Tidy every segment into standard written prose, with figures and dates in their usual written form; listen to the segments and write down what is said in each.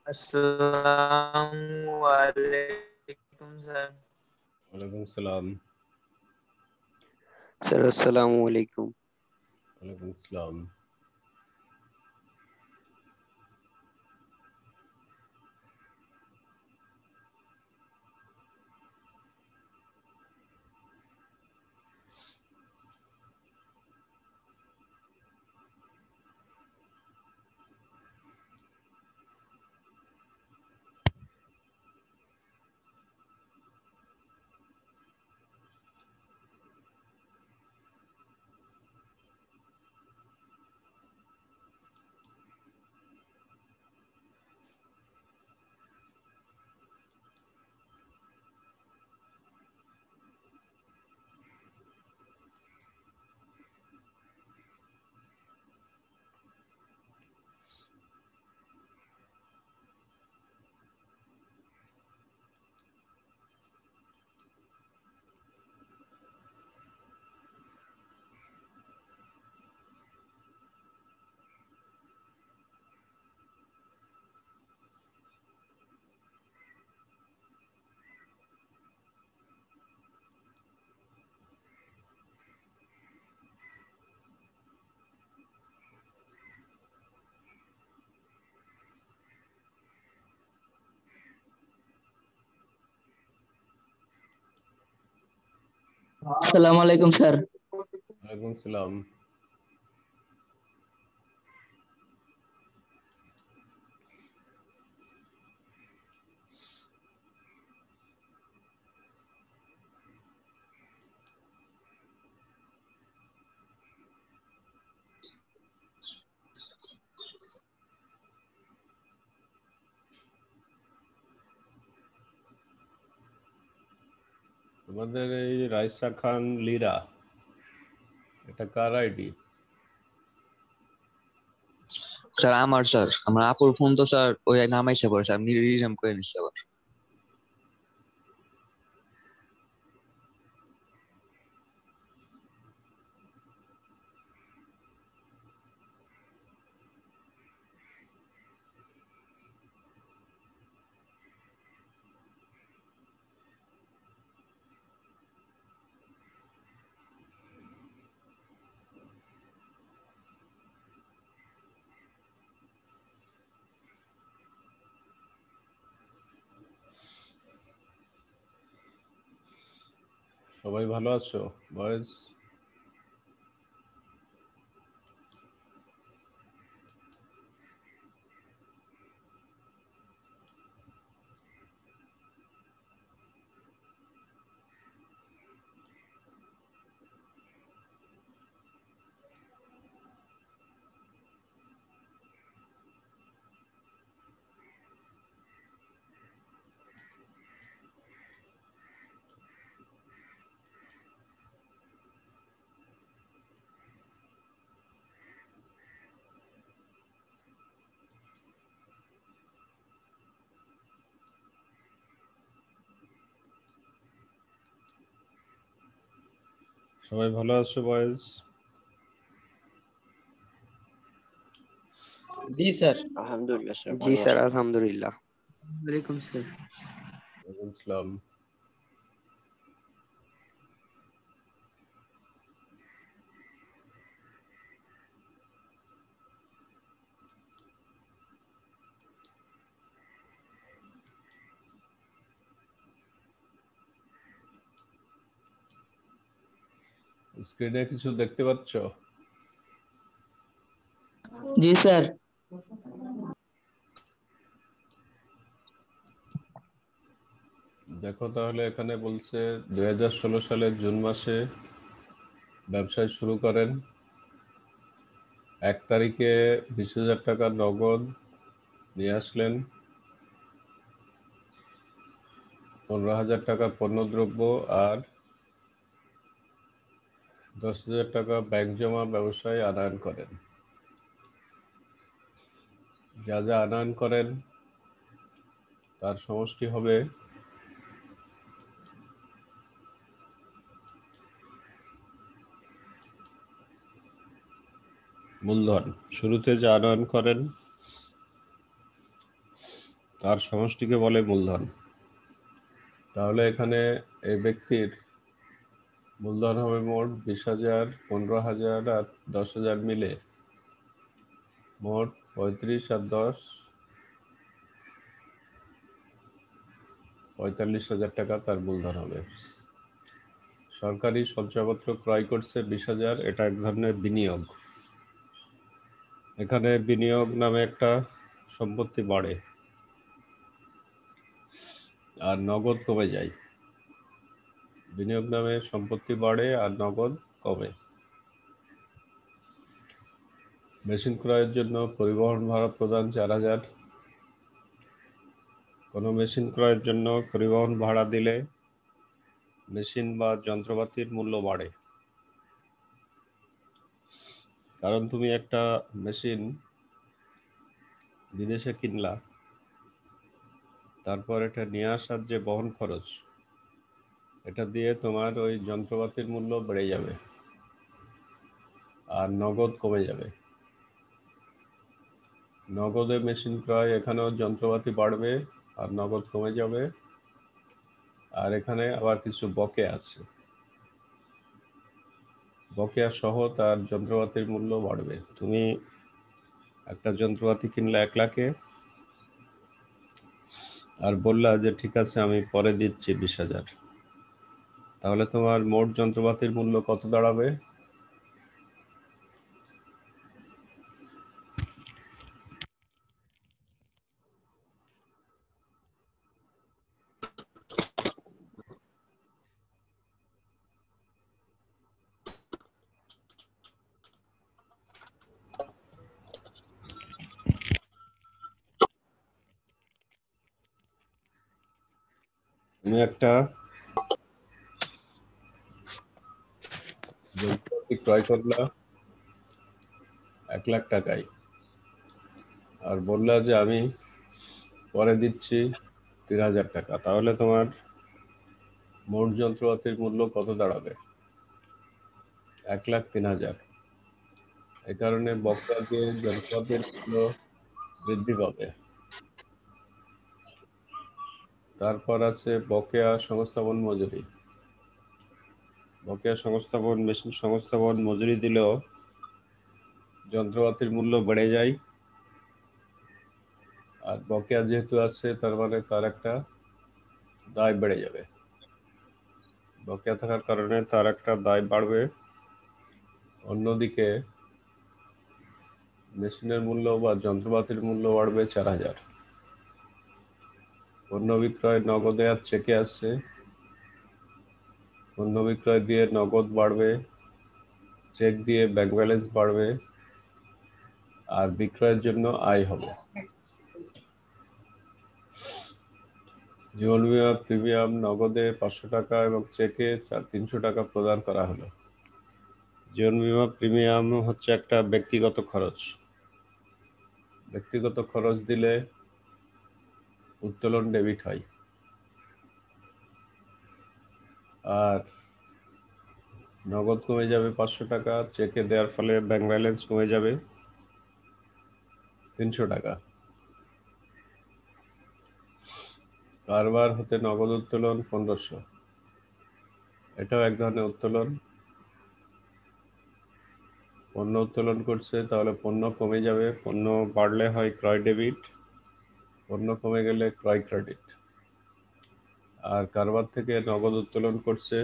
अस्सलामुअलैकुम सर। वालेकुम सलाम। सर अस्सलामुअलैकुम। वालेकुम सलाम। अस्सलाम वालेकुम सर। वालेकुम सलाम। তোমাদের এই রাইসা খান লীরা, এটা কার আইডি? স্যার আমার স্যার আমার আপুর ফোন তো স্যার ওই নামাইছে পড়ে স্যার, আমি রিজাম করে নিচ্ছি আবার। সবাই ভালো আছো বয়েজ? সবাই ভালো আছো বয়েজ? জি স্যার। আলহামদুলিল্লাহ স্যার, জি ভালো স্যার, আছি। আলহামদুলিল্লাহ। ওয়ালাইকুম স্যার। ওয়ালাইকুম সালাম। স্ক্রিনে কিছু দেখতে পাচ্ছ? জি স্যার। দেখো তাহলে এখানে বলছে 2016 সালের জুন মাসে ব্যবসায় শুরু করেন। 1 তারিখে 20,000 টাকা নগদ নিয়ে আসলেন। 15,000 টাকা পণ্যদ্রব্য আর 10,000 টাকা ব্যাংক জমা ব্যবসায় আনয়ন করেন। যা যা আনয়ন করেন তার সমষ্টি হবে মূলধন। শুরুতে যা আনয়ন করেন তার সমষ্টিকে বলে মূলধন। তাহলে এখানে এই ব্যক্তির মূলধন হবে মোট 20,000, 15,000 আর 10,000 মিলে মোট 35 আর 10 45,000 টাকা তার মূলধন হবে। সরকারি সঞ্চয়পত্র ক্রয় করছে 20,000, এটা এক ধরনের বিনিয়োগ। এখানে বিনিয়োগ নামে একটা সম্পত্তি বাড়ে আর নগদ কমে যায়। বিনিয়োগ নামে সম্পত্তি বাড়ে আর নগদ কমে। মেশিন ক্রয়ের জন্য পরিবহন ভাড়া প্রদান 4,000। কোনো মেশিন ক্রয়ের জন্য পরিবহন ভাড়া দিলে মেশিন বা যন্ত্রপাতির মূল্য বাড়ে। কারণ তুমি একটা মেশিন বিদেশে কিনলা, তারপর এটা নিয়ে আসার যে বহন খরচ, এটা দিয়ে তোমার ওই যন্ত্রপাতির মূল্য বেড়ে যাবে আর নগদ কমে যাবে। নগদে মেশিন ক্রয়, এখানেও যন্ত্রপাতি বাড়বে আর নগদ কমে যাবে। আর এখানে আবার কিছু বকেয়া আছে, বকেয়া সহ তার যন্ত্রপাতির মূল্য বাড়বে। তুমি একটা যন্ত্রপাতি কিনলে 1 লাখে আর বললা যে ঠিক আছে আমি পরে দিচ্ছি 20,000, তাহলে তোমার মোট যন্ত্রপাতির মূল্য কত দাঁড়াবে? তুমি একটা যন্ত্রপাতি ক্রয় করলা 1 লাখ টাকায় আর বললা যে আমি পরে দিচ্ছি 3,000 টাকা, তাহলে তোমার মোট যন্ত্রপাতির মূল্য কত দাঁড়াবে? 1,03,000। এই কারণে বকেয়া দিয়ে যন্ত্রপাতির মূল্য বৃদ্ধি পাবে। তারপর আছে বকেয়া সংস্থাপন মজুরি। বকেয়া সংস্থাপন, মেশিন সংস্থাপন মজুরি দিলেও যন্ত্রপাতির মূল্য বেড়ে যায়। আর বকেয়া যেহেতু আছে তার মানে তার একটা দায় বেড়ে যাবে। বকেয়া থাকার কারণে তার একটা দায় বাড়বে। অন্যদিকে মেশিনের মূল্য বা যন্ত্রপাতির মূল্য বাড়বে 4,000। পণ্য বিক্রয় নগদে আর চেকে আসছে। পণ্য বিক্রয় দিয়ে নগদ বাড়বে, চেক দিয়ে ব্যাংক ব্যালেন্স বাড়বে আর বিক্রয়ের জন্য আয় হবে। জীবন বীমা প্রিমিয়াম নগদে 500 টাকা এবং চেকে 300 টাকা প্রদান করা হলো। জীবন বীমা প্রিমিয়াম হচ্ছে একটা ব্যক্তিগত খরচ। ব্যক্তিগত খরচ দিলে উত্তোলন ডেবিট হয় আর নগদ কমে যাবে 500 টাকা, চেকে দেওয়ার ফলে ব্যাংক ব্যালেন্স কমে যাবে 300 টাকা। কারবার হতে নগদ উত্তোলন 1,500, এটাও এক ধরনের উত্তোলন। পণ্য উত্তোলন করছে, তাহলে পণ্য কমে যাবে, পণ্য বাড়লে হয় ক্রয় ডেবিট, পণ্য কমে গেলে ক্রয় ক্রেডিট। আর কারবার থেকে নগদ উত্তোলন করছে,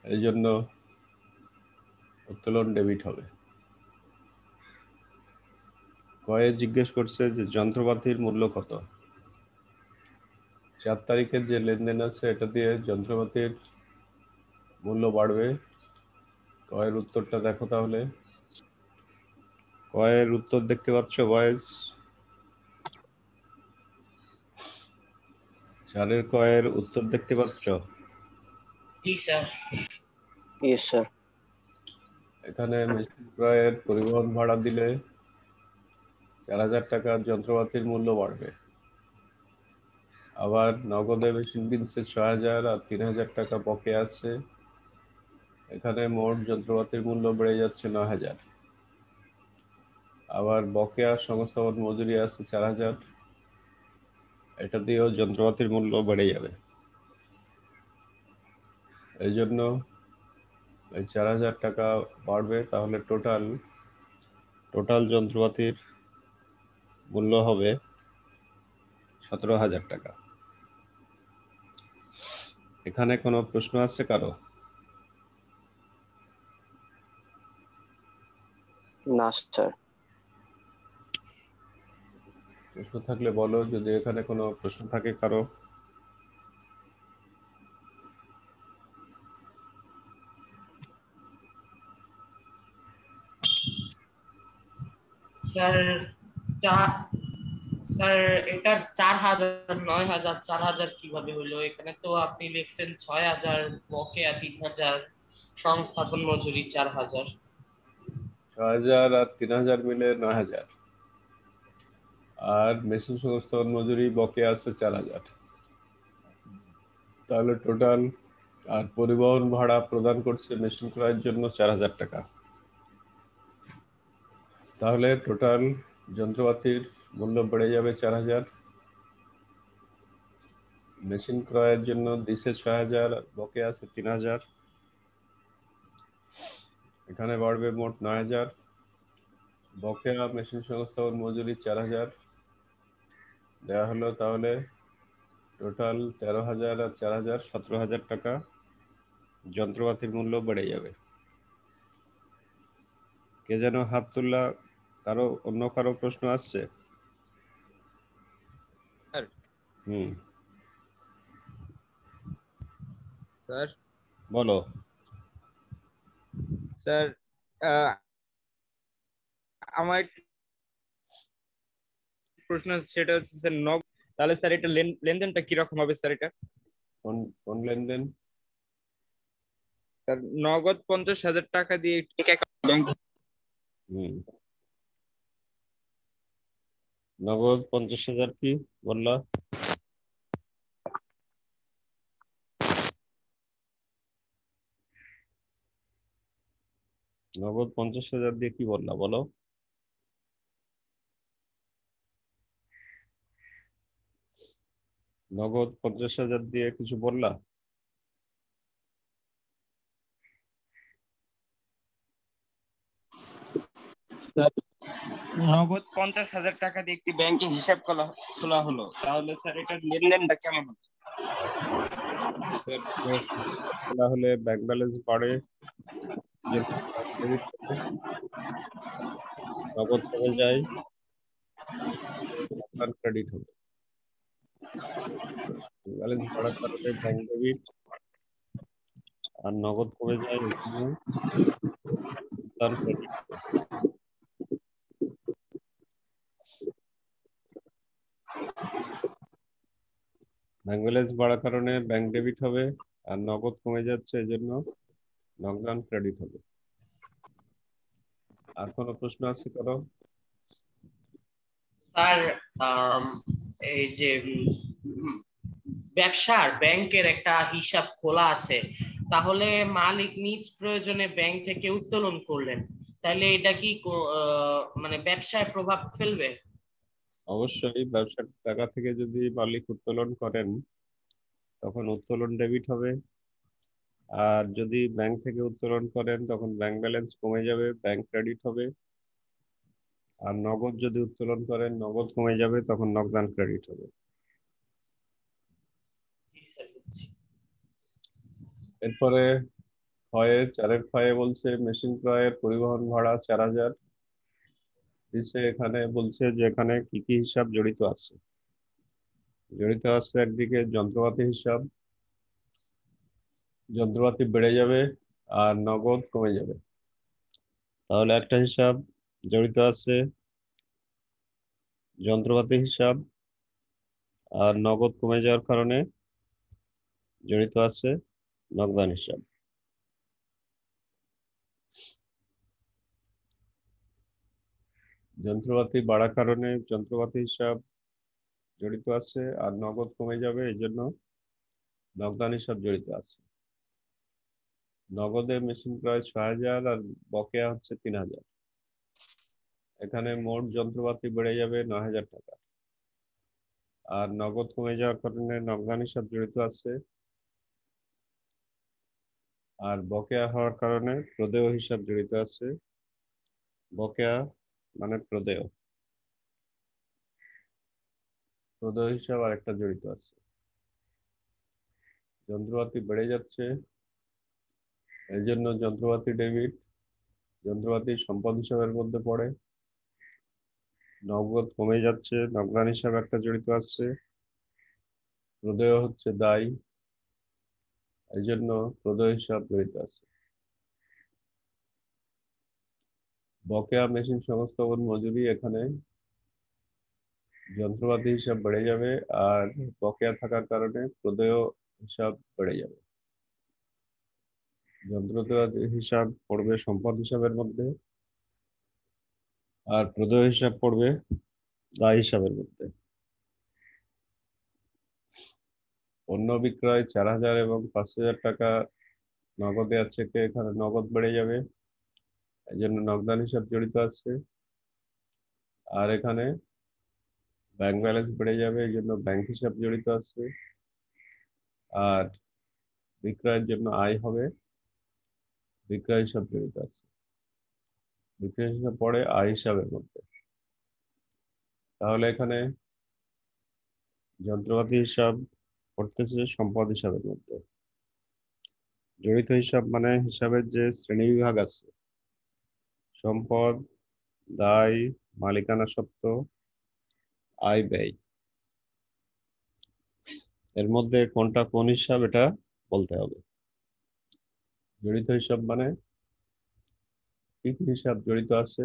এই জন্য উত্তোলন ডেবিট হবে। ক্রয়ে জিজ্ঞেস করছে যে যন্ত্রপাতির মূল্য কত। 4 তারিখের যে লেনদেন আছে এটা দিয়ে যন্ত্রপাতির মূল্য বাড়বে। ক্রয়ের উত্তরটা দেখো তাহলে। ক্রয়ের উত্তর দেখতে পাচ্ছ বয়েজ? 4-এর ক্রয়ের উত্তর দেখতে পাচ্ছ? Yes, sir. এখানে মেশিন ক্রয়ের পরিবহন ভাড়া দিলে 4,000 টাকার যন্ত্রপাতির মূল্য বাড়বে। আবার নগদে মেশিন কিনছে 6,000 আর 3,000 টাকা বকেয়া আছে, এখানে মোট যন্ত্রপাতির মূল্য বেড়ে যাচ্ছে 9,000। আবার বকেয়া সংস্থাপন মজুরি আছে 4,000, এটা দিয়েও যন্ত্রপাতির মূল্য বেড়ে যাবে। এই জন্য এই 4,000 টাকা বাড়বে, তাহলে টোটাল যন্ত্রপাতির মূল্য হবে 17,000 টাকা। এখানে কোনো প্রশ্ন আছে কারো? না স্যার। প্রশ্ন থাকলে বলো, যদি এখানে কোনো প্রশ্ন থাকে কারো। স্যার স্যার এটা 4,000 9,000 4,000 কিভাবে হলো? এখানে তো আপনি লিখছেন 6,000, বকেয়া 3,000, সংস্থাপন মজুরি 4,000। 6,000 আর 3,000 মিলে 9,000, আর মেশিন সংস্থাপন মজুরি বকেয়া আছে 4,000, তাহলে টোটাল। আর পরিবহন ভাড়া প্রদান করছে মেশিন ক্রয়ের জন্য 4,000 টাকা, তাহলে টোটাল যন্ত্রপাতির মূল্য বেড়ে যাবে 4,000। মেশিন ক্রয়ের জন্য দিছে 6,000, বকেয়া আছে 3,000, এখানে বাড়বে মোট 9,000। বকেয়া মেশিন সংস্থাপন মজুরি 4,000 দেওয়া হলো, তাহলে টোটাল 13,000 আর 4,000 17,000 টাকা যন্ত্রপাতির মূল্য বেড়ে যাবে। কে যেন হাত তুললা? অন্য কারো প্রশ্ন আসছে? হুম, স্যার বলো। স্যার আমার একটা প্রশ্ন আছে, সেটা হচ্ছে স্যার তাহলে স্যার এটা লেনদেনটা কিরকম হবে স্যার? এটা কোন লেনদেন? স্যার নগদ 50,000 টাকা দিয়ে ব্যাংক। হুম, নগদ 50,000 কি বললা? নগদ 50,000 দিয়ে কি বললা বলো? নগদ 50,000 দিয়ে কিছু বললা? স্যার নগদ 50,000 টাকা দিয়ে একটি ব্যাংকে হিসাব খোলা হলো, তাহলে স্যার এটার লেনদেনটা কেমন হবে? স্যার খোলা হলে ব্যাংক ব্যালেন্স বাড়ে, নগদ কমে যায়, ক্রেডিট হবে। ব্যালেন্স বাড়ার কারণে ব্যাংক ডেবিট, আর নগদ কমে যায় এই জন্য ক্রেডিট হবে। ব্যাংক ব্যালেন্স বাড়ার কারণে ব্যাংক ডেবিট হবে, আর নগদ কমে যাচ্ছে এই জন্য নগদান ক্রেডিট হবে। আর কোনো প্রশ্ন আছে কারো? স্যার এই যে ব্যবসার ব্যাংকের একটা হিসাব খোলা আছে, তাহলে মালিক নিজ প্রয়োজনে ব্যাংক থেকে উত্তোলন করলেন, তাহলে এটা কি মানে ব্যবসায় প্রভাব ফেলবে? অবশ্যই, ব্যবসার টাকা থেকে যদি মালিক উত্তোলন করেন তখন উত্তোলন ডেবিট হবে, আর যদি ব্যাংক থেকে উত্তোলন করেন তখন ব্যাংক ব্যালেন্স কমে যাবে, ব্যাংক ক্রেডিট হবে। আর নগদ যদি উত্তোলন করেন নগদ কমে যাবে, তখন নগদান ক্রেডিট হবে। এরপরে চারের ক্ষয়ে বলছে মেশিন ক্রয়ের পরিবহন ভাড়া 4,000 দিচ্ছে। এখানে বলছে যে এখানে কি কি হিসাব জড়িত আছে। একদিকে যন্ত্রপাতি হিসাব, যন্ত্রপাতি বেড়ে যাবে আর নগদ কমে যাবে, তাহলে একটা হিসাব জড়িত আছে যন্ত্রপাতি হিসাব, আর নগদ কমে যাওয়ার কারণে জড়িত আছে নগদান হিসাব। যন্ত্রপাতি বাড়ার কারণে যন্ত্রপাতি হিসাব জড়িত আছে, আর নগদ কমে যাবে এই জন্য নগদান হিসাব জড়িত আছে। নগদে মেশিন ক্রয় 6,000 আর বকেয়া হচ্ছে 3,000, এখানে মোট যন্ত্রপাতি বেড়ে যাবে 9,000 টাকা। আর নগদ কমে যাওয়ার কারণে নগদান হিসাব জড়িত আছে, আর বকেয়া হওয়ার কারণে প্রদেয় হিসাব জড়িত আছে। বকেয়া মানে প্রদেয়, প্রদেয় হিসাব আরেকটা জড়িত আছে। যন্ত্রপাতি বেড়ে যাচ্ছে, এই জন্য যন্ত্রপাতি ডেবিট, যন্ত্রপাতি সম্পদ হিসাবের মধ্যে পড়ে। নগদ কমে যাচ্ছে, নগদান হিসাব একটা জড়িত আছে। প্রদেয় হচ্ছে দায়, এই জন্য প্রদেয় হিসাব জড়িত আছে। বকেয়া মেশিন সংস্থাপন মজুরি, এখানে যন্ত্রপাতি হিসাব বেড়ে যাবে, আর বকেয়া থাকার কারণে প্রদেয় হিসাব বেড়ে যাবে। যন্ত্রপাতি হিসাব পড়বে সম্পদ হিসাবের মধ্যে, আর প্রদেয় হিসাব পড়বে দায় হিসাবের মধ্যে। পণ্য বিক্রয় 4,000 এবং 5,000 টাকা নগদে আছে, এখানে নগদ বেড়ে যাবে, এই জন্য নগদান হিসাব জড়িত আছে। আর এখানে ব্যাংক ব্যালেন্স বেড়ে যাবে, এই জন্য ব্যাংক হিসাব জড়িত আছে। আর বিক্রয়ের জন্য আয় হবে, বিক্রয় হিসাব জড়িত আছে। বিক্রয় হিসাব পড়ে আয় হিসাবের মধ্যে। তাহলে এখানে যন্ত্রপাতি হিসাব পড়তেছে সম্পদ হিসাবের মধ্যে। জড়িত হিসাব মানে হিসাবের যে শ্রেণীবিভাগ আছে, সম্পদ, দায়, মালিকানা সত্ত্ব, আয় ব্যয়, এর মধ্যে কোনটা কোন হিসাব এটা বলতে হবে। জড়িত হিসাব মানে কি কি হিসাব জড়িত আছে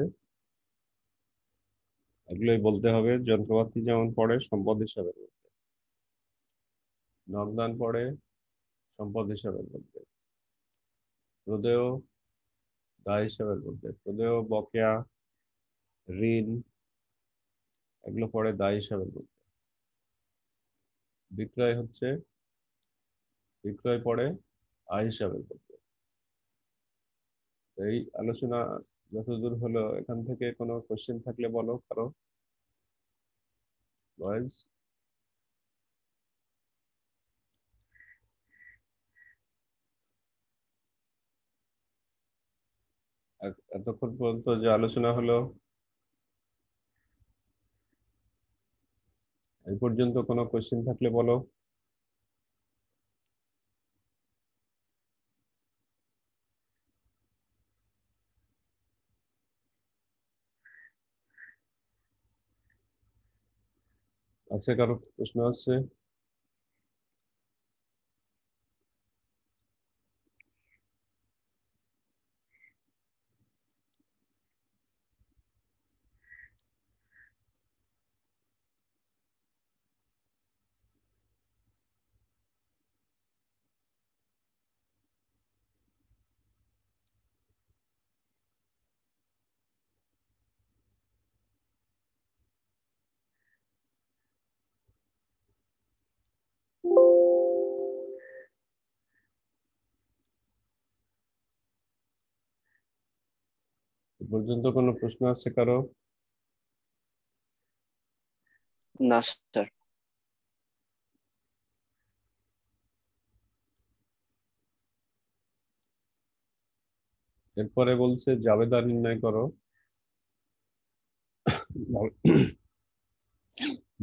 এগুলোই বলতে হবে। যন্ত্রপাতি যেমন পড়ে সম্পদ হিসাবের মধ্যে, নগদান পড়ে সম্পদ হিসাবের মধ্যে, প্রদেয় দায় হিসাবের মধ্যে, প্রদেয় বকেয়া ঋণ এগুলো পড়ে দায় হিসাবের মধ্যে। বিক্রয় হচ্ছে, বিক্রয় পড়ে আয় হিসাবের মধ্যে। এই আলোচনা যতদূর হলো, এখান থেকে কোনো কোশ্চেন থাকলে বলো কারো। বয়েজ, এতক্ষণ পর্যন্ত যে আলোচনা হলো এই পর্যন্ত কোনো কোশ্চেন থাকলে বলো। আছে কারো প্রশ্ন আছে? এ পর্যন্ত কোনো প্রশ্ন আছে কারো? না স্যার। এরপরে বলছে জাবেদা নির্ণয় করো।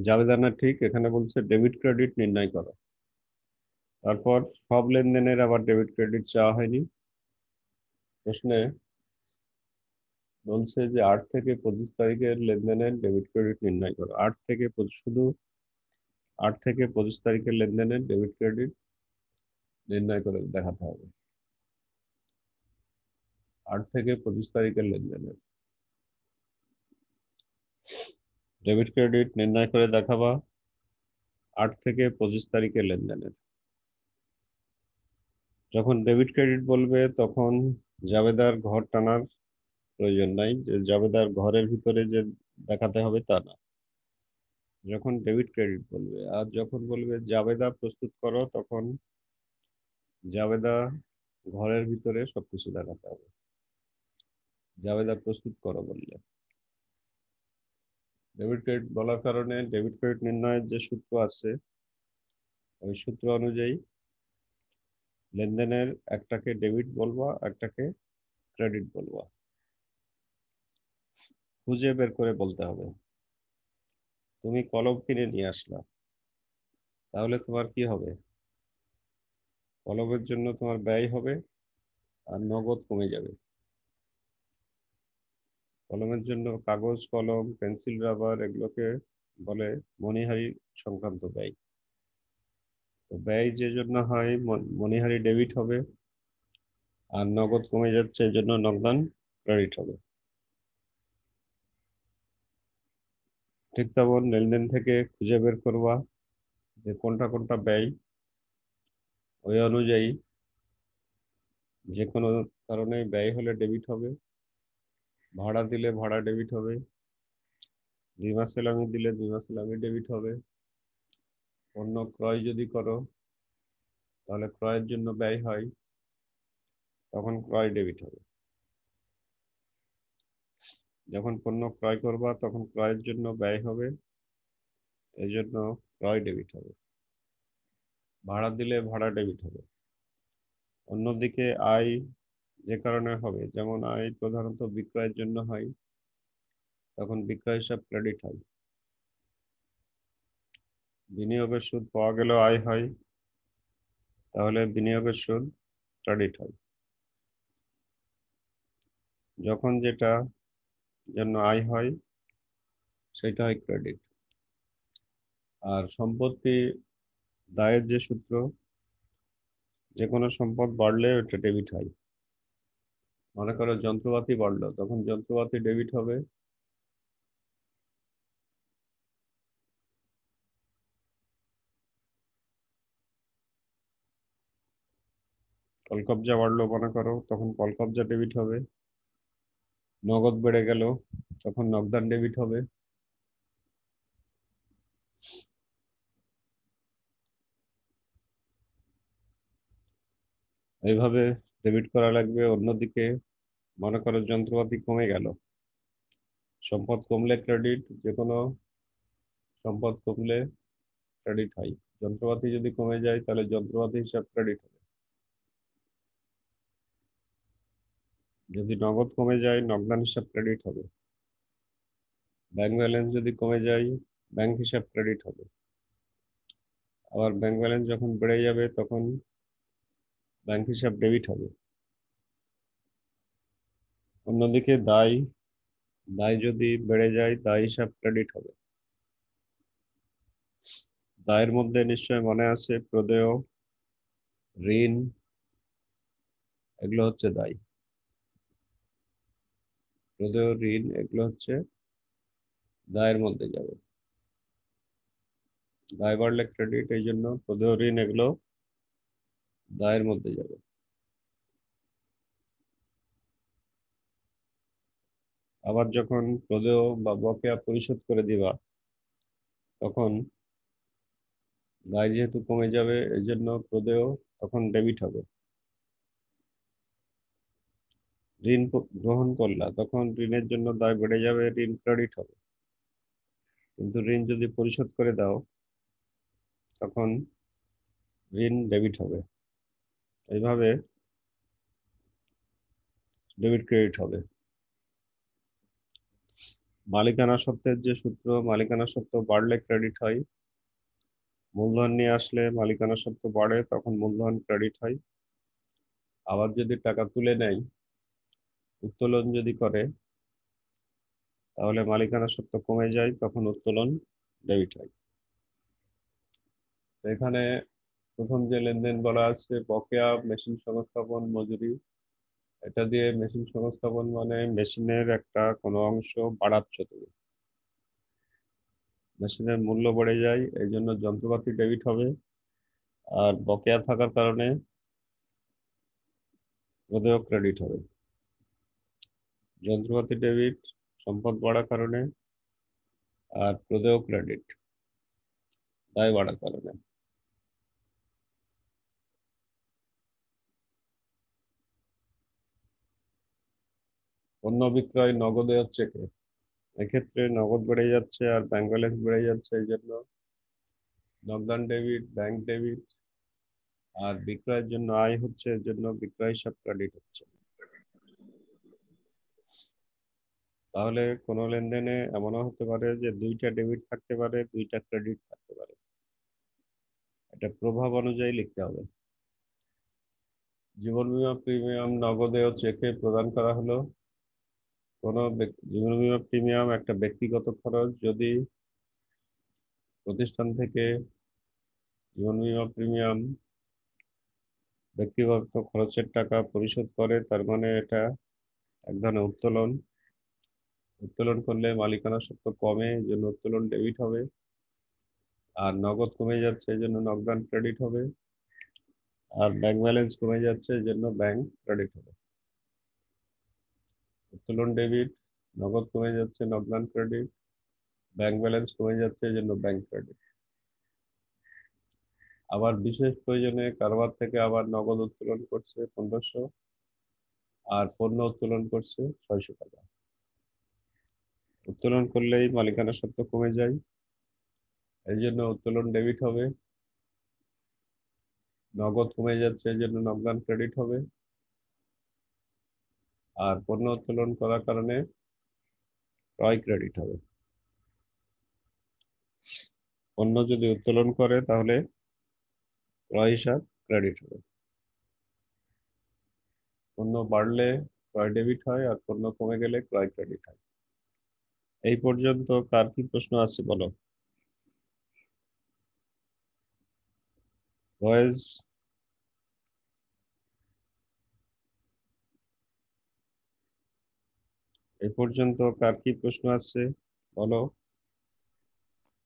জাবেদা না, ঠিক এখানে বলছে ডেবিট ক্রেডিট নির্ণয় করো। তারপর সব লেনদেনের আবার ডেবিট ক্রেডিট চাওয়া হয়নি। প্রশ্নে বলছে যে 8 থেকে 25 তারিখের লেনদেনের ডেবিট ক্রেডিট নির্ণয় করো। শুধু 8 থেকে 25 তারিখের লেনদেনের ডেবিট ক্রেডিট নির্ণয় করে দেখাতে হবে। 8 থেকে 25 তারিখের লেনদেনের ডেবিট ক্রেডিট নির্ণয় করে দেখাবা। 8 থেকে 25 তারিখের লেনদেনের যখন ডেবিট ক্রেডিট বলবে তখন জাবেদার ঘর টানার প্রয়োজন নাই, যে জাবেদার ঘরের ভিতরে যে দেখাতে হবে তা না। যখন ডেবিট ক্রেডিট বলবে, আর যখন বলবে জাবেদা প্রস্তুত করো, তখন জাবেদা ঘরের ভিতরে সবকিছু দেখাতে হবে। জাবেদা প্রস্তুত করো বললে ডেবিট ক্রেডিট বলার কারণে ডেবিট ক্রেডিট নির্ণয়ের যে সূত্র আছে ওই সূত্র অনুযায়ী লেনদেনের একটাকে ডেবিট বলবা, একটাকে ক্রেডিট বলবা। খুঁজে বের করে বলতে হবে। তুমি কলম কিনে নিয়ে আসলা, তাহলে তোমার কি হবে? কলমের জন্য তোমার ব্যয় হবে আর নগদ কমে যাবে। কলমের জন্য কাগজ, কলম, পেন্সিল, রাবার এগুলোকে বলে মণিহারি সংক্রান্ত ব্যয়। তো ব্যয় যে জন্য হয় মণিহারি ডেবিট হবে, আর নগদ কমে যাচ্ছে এই জন্য নগদান ক্রেডিট হবে। ঠিক তেমন লেনদেন থেকে খুঁজে বের করবা যে কোনটা কোনটা ব্যয়। ওই অনুযায়ী যে কোনো কারণে ব্যয় হলে ডেবিট হবে, ভাড়া দিলে ভাড়া ডেবিট হবে, বীমা সেলামি দিলে বীমা সেলামি ডেবিট হবে। পণ্য ক্রয় যদি করো তাহলে ক্রয়ের জন্য ব্যয় হয়, তখন ক্রয় ডেবিট হবে। যখন পণ্য ক্রয় করবা তখন ক্রয়ের জন্য ব্যয় হবে, এই জন্য ক্রয় ডেবিট হবে। ভাড়া দিলে ভাড়া ডেবিট হবে। অন্যদিকে আয় যে কারণে হবে, যেমন আয় প্রধানত বিক্রয়ের জন্য হয়, তখন বিক্রয় হিসাব ক্রেডিট হয়। বিনিয়োগের সুদ পাওয়া গেলেও আয় হয়, তাহলে বিনিয়োগের সুদ ক্রেডিট হয়। যখন যেটা জন্য আয় হয় সেটা হয় ক্রেডিট। আর সম্পত্তি দায়ের যে সূত্র, যে কোনো সম্পদ বাড়লে ওটা ডেবিট হয়। মনে করো যন্ত্রপাতি বাড়লো, তখন যন্ত্রপাতি ডেবিট হবে। কলকবজা বাড়লো মনে করো, তখন কলকবজা ডেবিট হবে। নগদ বেড়ে গেল, তখন নগদান ডেবিট হবে। এইভাবে ডেবিট করা লাগবে। অন্যদিকে মনে করো যন্ত্রপাতি কমে গেল, সম্পদ কমলে ক্রেডিট, যে কোনো সম্পদ কমলে ক্রেডিট হয়। যন্ত্রপাতি যদি কমে যায় তাহলে যন্ত্রপাতি হিসাব ক্রেডিট হবে। যদি নগদ কমে যায় নগদান হিসাব ক্রেডিট হবে। ব্যাংক ব্যালেন্স যদি কমে যায় ব্যাংক হিসাব ক্রেডিট হবে। আবার ব্যাংক ব্যালেন্স যখন বেড়ে যাবে তখন ব্যাংক হিসাব ডেবিট হবে। অন্যদিকে দায়, দায় যদি বেড়ে যায় দায় হিসাব ক্রেডিট হবে। দায়ের মধ্যে নিশ্চয় মনে আছে প্রদেয়, ঋণ, এগুলো হচ্ছে দায়। প্রদেয়, ঋণ এগুলো হচ্ছে দায়ের মধ্যে যাবে। দায় বাড়লে ক্রেডিট, এই জন্য প্রদেয়, ঋণ এগুলো দায়ের মধ্যে যাবে। আবার যখন প্রদেয় বা বকেয়া পরিশোধ করে দিবা তখন দায় যেহেতু কমে যাবে এই জন্য প্রদেয় তখন ডেবিট হবে। ঋণ গ্রহণ করলা, তখন ঋণের জন্য দায় বেড়ে যাবে, ঋণ ক্রেডিট হবে। কিন্তু ঋণ যদি পরিশোধ করে দাও তখন ঋণ ডেবিট হবে। এইভাবে ডেবিট ক্রেডিট হবে। মালিকানা সত্ত্বের যে সূত্র, মালিকানা সত্ত্ব বাড়লে ক্রেডিট হয়, মূলধন নিয়ে আসলে মালিকানা সত্ত্ব বাড়ে, তখন মূলধন ক্রেডিট হয়। আবার যদি টাকা তুলে নেয়, উত্তোলন যদি করে, তাহলে মালিকানা সত্ত্ব কমে যায়, তখন উত্তোলন ডেবিট হয়। তো এখানে প্রথম যে লেনদেন বলা আছে বকেয়া মেশিন সংস্থাপন মজুরি, এটা দিয়ে মেশিন সংস্থাপন মানে মেশিনের একটা কোনো অংশ বাড়াচ্ছ তুমি, মেশিনের মূল্য বেড়ে যায় এই জন্য যন্ত্রপাতি ডেবিট হবে। আর বকেয়া থাকার কারণে ওদেরও ক্রেডিট হবে। যন্ত্রপাতি ডেবিট, সম্পদ বাড়ার কারণে, আর প্রদেয় ক্রেডিট দায় বাড়ার কারণে। পণ্য বিক্রয় নগদে হচ্ছে কে? এক্ষেত্রে নগদ বেড়ে যাচ্ছে আর ব্যাংক ব্যালেন্স বেড়ে যাচ্ছে, এই জন্য নগদান ডেবিট, ব্যাংক ডেবিট, আর বিক্রয়ের জন্য আয় হচ্ছে, এর জন্য বিক্রয় হিসাব ক্রেডিট হচ্ছে। তাহলে কোনো লেনদেনে এমনও হতে পারে যে দুইটা ডেবিট থাকতে পারে, দুইটা ক্রেডিট থাকতে পারে। এটা প্রভাব অনুযায়ী লিখতে হবে। জীবন বীমা প্রিমিয়াম নগদে ও চেকে প্রদান করা হলো। জীবন বীমা প্রিমিয়াম একটা ব্যক্তিগত খরচ। যদি প্রতিষ্ঠান থেকে জীবন বীমা প্রিমিয়াম ব্যক্তিগত খরচের টাকা পরিশোধ করে, তার মানে এটা এক ধরনের উত্তোলন। উত্তোলন করলে মালিকানা সত্ত্ব কমে, এই জন্য উত্তোলন ডেবিট হবে। আর নগদ কমে যাচ্ছে, এই জন্য নগদান ক্রেডিট হবে। আর ব্যাংক ব্যালেন্স কমে যাচ্ছে, এই জন্য ব্যাংক ক্রেডিট হবে। উত্তোলন ডেবিট, নগদ কমে যাচ্ছে, নগদান ক্রেডিট, ব্যাংক ব্যালেন্স কমে যাচ্ছে, এই জন্য ব্যাংক ক্রেডিট। আবার বিশেষ প্রয়োজনে কারবার থেকে আবার নগদ উত্তোলন করছে 1500, আর পণ্য উত্তোলন করছে 600 টাকা। উত্তোলন করলেই মালিকানা সত্ত্ব কমে যায়, এই জন্য উত্তোলন ডেবিট হবে। নগদ কমে যাচ্ছে, এই জন্য নগদান ক্রেডিট হবে। আর পণ্য উত্তোলন করার কারণে ক্রয় ক্রেডিট হবে। পণ্য যদি উত্তোলন করে তাহলে ক্রয় হিসাব ক্রেডিট হবে। পণ্য বাড়লে ক্রয় ডেবিট হয়, আর পণ্য কমে গেলে ক্রয় ক্রেডিট হয়। এই পর্যন্ত কার কি প্রশ্ন আছে বলো? বয়েজ, এই পর্যন্ত কার কি প্রশ্ন আছে বলো?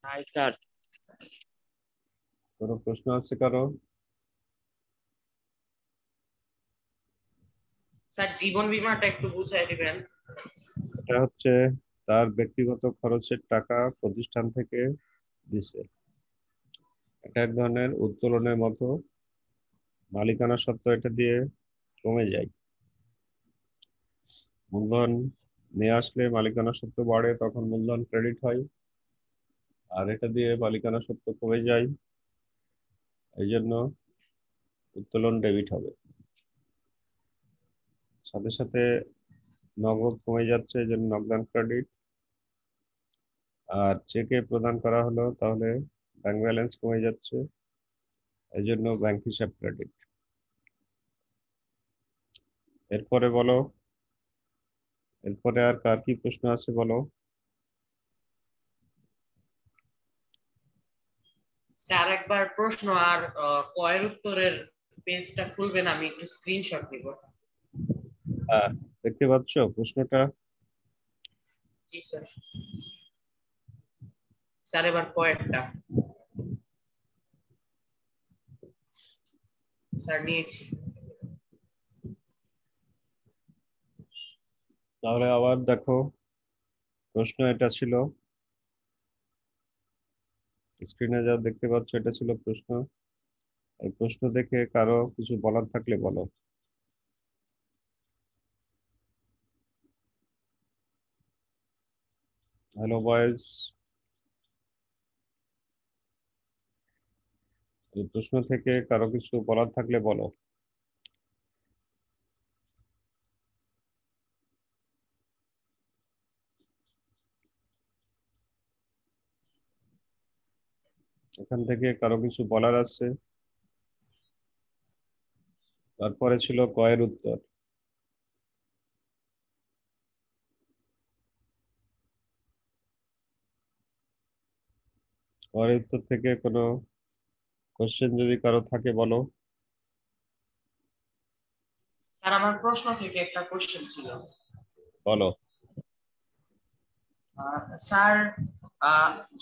Hi sir. কোনো প্রশ্ন আছে কারো? স্যার জীবন বীমাটা একটু বুঝাই দিবেন। এটা হচ্ছে তার ব্যক্তিগত খরচের টাকা প্রতিষ্ঠান থেকে দিছে। এটা এক ধরনের উত্তোলনের মতো। মালিকানা সত্ত্ব এটা দিয়ে কমে যায়। মূলধন নিয়ে আসলে মালিকানা সত্ত্ব বাড়ে, তখন মূলধন ক্রেডিট হয়। আর এটা দিয়ে মালিকানা সত্ত্ব কমে যায়, এই জন্য উত্তোলন ডেবিট হবে। সাথে সাথে নগদ কমে যাচ্ছে, এই জন্য নগদান ক্রেডিট। আর চেকে প্রদান করা হলো, তাহলে ব্যাংক ব্যালেন্স কমে যাচ্ছে, এই জন্য ব্যাংক হিসাব ক্রেডিট। এরপরে বলো, এরপরে আর কার কি প্রশ্ন আছে বলো? স্যার একবার প্রশ্ন আর কয়ের উত্তরের পেজটা খুলবেন, আমি একটু স্ক্রিনশট নিব। হ্যাঁ, দেখতে পাচ্ছ প্রশ্নটা? জি স্যার। স্যার এবার কয়েরটা স্যার নিয়েছি। তাহলে আবার দেখো, প্রশ্ন এটা ছিল, স্ক্রিনে যা দেখতে পাচ্ছ এটা ছিল প্রশ্ন। এই প্রশ্ন দেখে কারো কিছু বলার থাকলে বলো। হ্যালো বয়েজ, এই প্রশ্ন থেকে কারো কিছু বলার থাকলে বলো। এখান থেকে কারো কিছু বলার আছে? তারপরে ছিল কয়ের উত্তর। কয়ের উত্তর থেকে কোনো কোশ্চেন যদি কারো থাকে বলো। স্যার আমার প্রশ্ন থেকে একটা কোশ্চেন ছিল। বলো। স্যার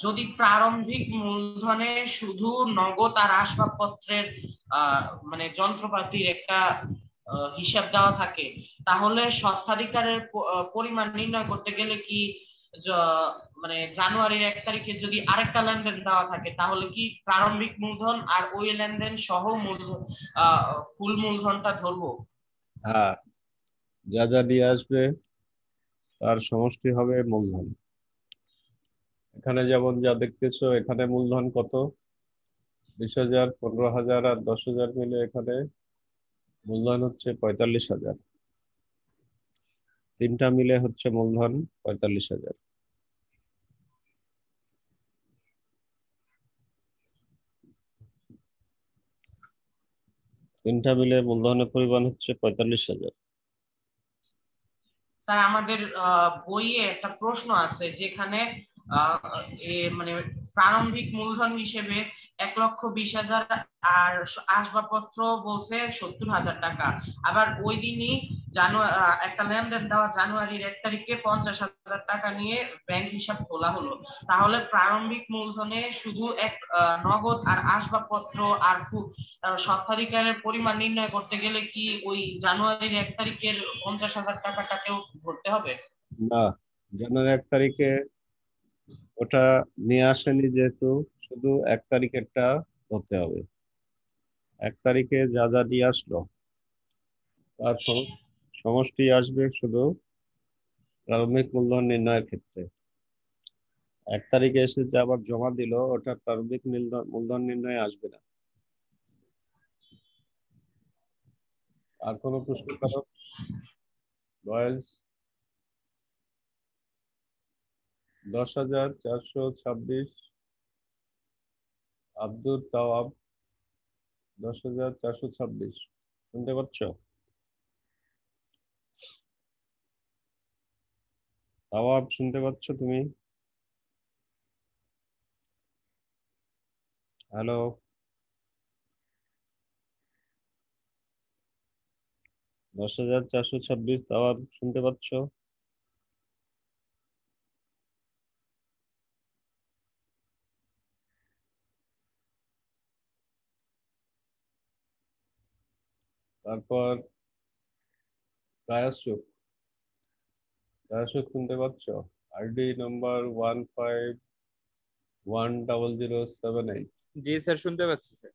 যদি প্রারম্ভিক মূলধনে শুধু নগদ আর আসবাবপত্রের মানে যন্ত্রপাতির একটা হিসাব দেওয়া থাকে, তাহলে স্বত্বাধিকারের পরিমাণ নির্ণয় করতে গেলে কি মানে জানুয়ারির 1 তারিখে যদি আরেকটা লেনদেন দেওয়া থাকে, তাহলে কি প্রারম্ভিক মূলধন আর ওই লেনদেন সহ মূলধন ফুল মূলধনটা ধরবো? হ্যাঁ, যা যা দিয়ে আসবে তার সমষ্টি হবে মূলধন। এখানে যেমন যা দেখতেছো, এখানে মূলধন কত? 20,000, 15,000 আর 10,000 মিলে এখানে মূলধন হচ্ছে 45,000। তিনটা মিলে হচ্ছে মূলধন 45,000। তিনটা মিলে মূলধনের পরিমাণ হচ্ছে 45,000। স্যার আমাদের বইয়ে একটা প্রশ্ন আছে যেখানে আহ, মানে প্রারম্ভিক মূলধন হিসেবে 1,20,000 আর আসবাবপত্র বলছে 70,000 টাকা। আবার ওই দিনই একটা লেনদেন দেওয়া জানুয়ারির 1 তারিখে 50,000 টাকা নিয়ে ব্যাংক হিসাব খোলা হলো। তাহলে প্রারম্ভিক মূলধনে শুধু নগদ আর আসবাবপত্র আর স্বত্বাধিকারের পরিমাণ নির্ণয় করতে গেলে কি ওই জানুয়ারির 1 তারিখের 50,000 টাকাটাকেও ধরতে হবে? না, জানুয়ারি 1 তারিখে ওটা নিয়ে আসেনি, যেহেতু শুধু 1 তারিখেরটা ধরতে হবে। 1 তারিখে যা যা নিয়ে আসলো তার সমষ্টি আসবে শুধু প্রারম্ভিক মূলধন নির্ণয়ের ক্ষেত্রে। 1 তারিখে এসে যে আবার জমা দিল, ওটা প্রারম্ভিক মূলধন নির্ণয়ে আসবে না। আর কোনো প্রশ্ন কারো? বয়েজ 10,426। আব্দুল তাওয়াব 10,426। শুনতে পাচ্ছ? তাওয়াব শুনতে পাচ্ছ তুমি? হ্যালো? 10,426 তাওয়াব শুনতে পাচ্ছ? তারপর কায়াসুক শুনতে পাচ্ছ? ID number 151007 8। জি স্যার, শুনতে পাচ্ছি স্যার।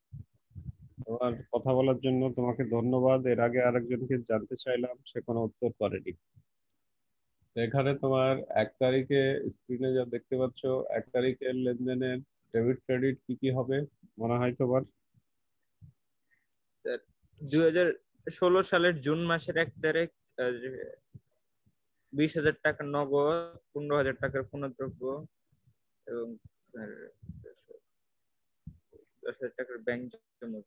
তোমার কথা বলার জন্য তোমাকে ধন্যবাদ। এর আগে আরেকজনকে জানতে চাইলাম, সে কোনো উত্তর করেনি। তো এখানে তোমার 1 তারিখে স্ক্রিনে যা দেখতে পাচ্ছ, 1 তারিখের লেনদেনের ডেবিট ক্রেডিট কি কি হবে মনে হয় তোমার? স্যার 2016 সালের জুন মাসের 1 তারিখ 20,000 টাকা নগদ, 15,000 টাকার পণ্যদ্রব্য এবং স্যার 10,000 টাকার ব্যাংক জমা।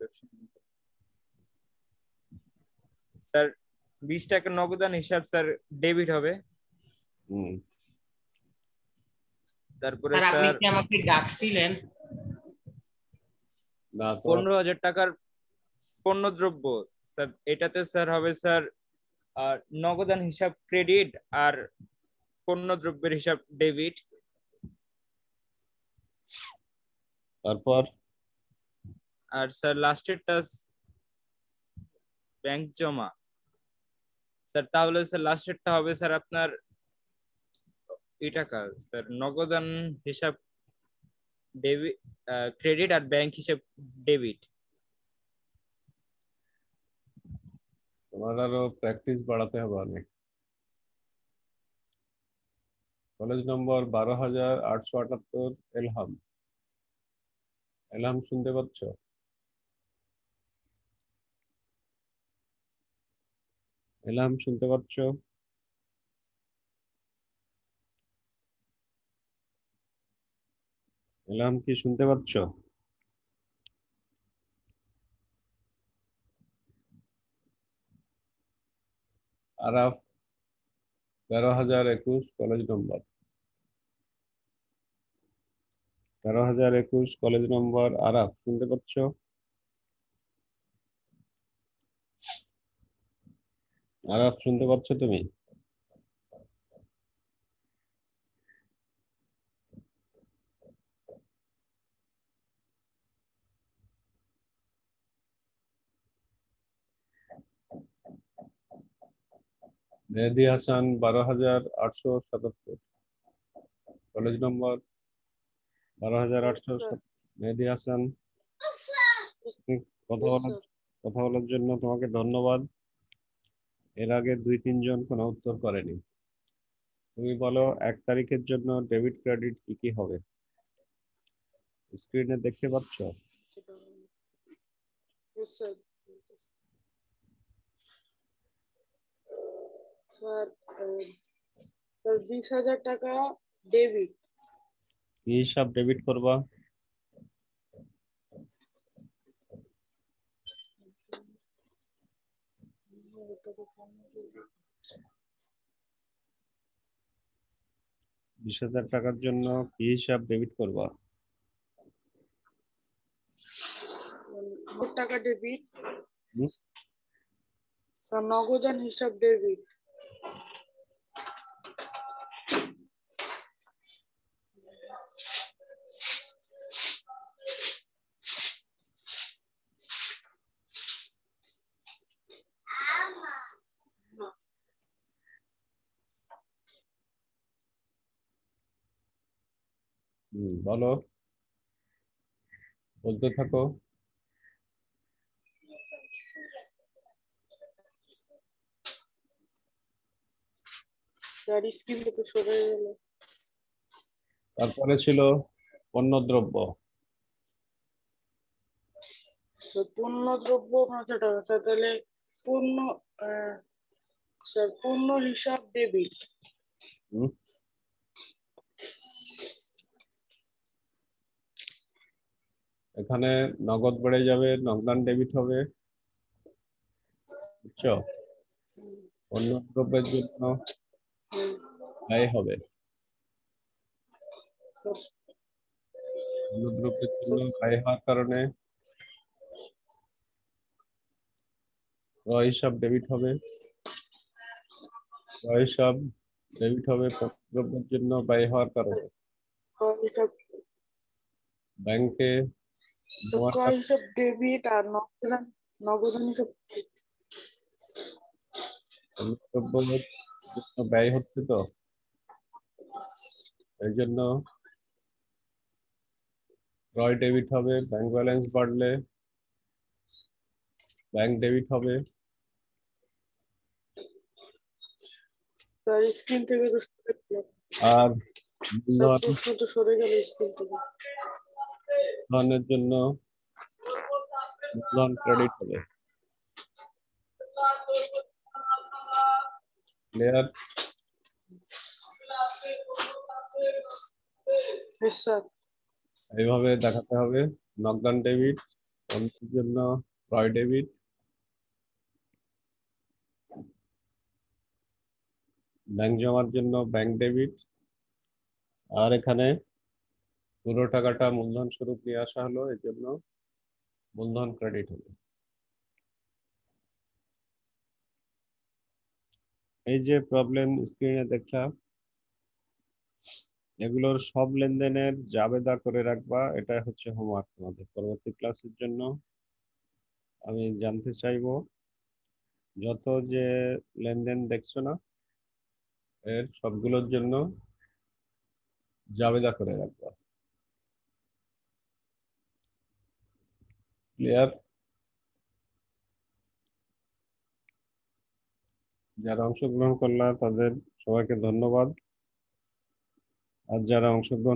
স্যার 20 টাকা নগদান হিসাব স্যার ডেবিট হবে। হুম। তারপরে স্যার আপনি স্যার কি আমাকে ডাকছিলেন? না, তোমার 15,000 টাকার পণ্যদ্রব্য স্যার, এটাতে স্যার হবে স্যার নগদান হিসাব ক্রেডিট আর পণ্যদ্রব্যের হিসাব ডেবিট। তারপর আর স্যার লাস্টেরটা ব্যাংক জমা স্যার, তাহলে স্যার লাস্টেরটা হবে স্যার আপনার এই টাকা স্যার নগদান হিসাব ডেবিট ক্রেডিট আর ব্যাংক হিসাব ডেবিট। তোমার আরো প্র্যাকটিস বাড়াতে হবে অনেক। কলেজ নম্বর 12,878 এলহাম। এলহাম শুনতে পাচ্ছ? এলহাম শুনতে পাচ্ছ? এলহাম কি শুনতে পাচ্ছ? আরাফ 13,021 কলেজ নম্বর। 13,021 কলেজ নম্বর। আরাফ শুনতে পাচ্ছ? আরাফ শুনতে পাচ্ছ তুমি? মেহেদি হাসান 12,877 কলেজ নম্বর। 12,800। মেহেদি হাসান, কথা বলার কথা বলার জন্য তোমাকে ধন্যবাদ। এর আগে 2-3 জন কোনো উত্তর করেনি। তুমি বলো 1 তারিখের জন্য ডেবিট ক্রেডিট কি কি হবে? স্ক্রিনে দেখতে পাচ্ছ? Yes, sir. স্যার স্যার 20,000 টাকা ডেবিট। কি হিসাব ডেবিট করবা? $20,000 জন্য কি হিসাব ডেবিট করবা? টাকা ডেবিট। হুম? স্যার নগদান হিসাব ডেবিট। বলো, বলতে থাকো। স্যার স্ক্রিন থেকে সরে গেল। তারপরে ছিল পণ্যদ্রব্য। পণ্য দ্রব্য 5,000 টাকা। স্যার তাহলে পণ্য স্যার পণ্য হিসাব ডেবিট। হুম? এখানে নগদ বেড়ে যাবে, নগদান ডেবিট হবে, বুঝছো? পণ্যদ্রব্যের জন্য ব্যয় হবে, পণ্যদ্রব্যের জন্য ব্যয় হওয়ার কারণে ক্রয় হিসাব ডেবিট হবে, ক্রয় হিসাব ডেবিট হবে পণ্যদ্রব্যের জন্য ব্যয় হওয়ার কারণে। ব্যাংকে জমা ক্রয় হিসাব ডেবিট আর নগদান হিসাব পণ্যদ্রব্যের জন্য ব্যয় হচ্ছে, তো এই জন্য ক্রয় ডেবিট হবে। ব্যাংক ব্যালেন্স বাড়লে ব্যাংক ডেবিট হবে। স্যার স্ক্রিন থেকে তো সরে গেল। আর স্যার মূলধন প্রশ্ন তো সরে গেল স্ক্রিন থেকে। মূলধনের জন্য মূলধন ক্রেডিট হবে। ক্লিয়ার? Yes, sir. এইভাবে দেখাতে হবে। নগদান ডেবিট, পণ্যের জন্য ক্রয় ডেবিট, ব্যাংক জমার জন্য ব্যাংক ডেবিট, আর এখানে পুরো টাকাটা মূলধন স্বরূপ নিয়ে আসা হলো, এই জন্য মূলধন ক্রেডিট হবে। এই যে প্রবলেম স্ক্রিনে দেখলাম, এগুলোর সব লেনদেনের জাবেদা করে রাখবা। এটা হচ্ছে হোমওয়ার্ক তোমাদের পরবর্তী ক্লাসের জন্য। আমি জানতে চাইবো যত যে লেনদেন দেখছো না, এর সবগুলোর জন্য জাবেদা করে রাখবা। ক্লিয়ার? যারা অংশগ্রহণ করলা তাদের সবাইকে ধন্যবাদ। আর যারা অংশগ্রহণ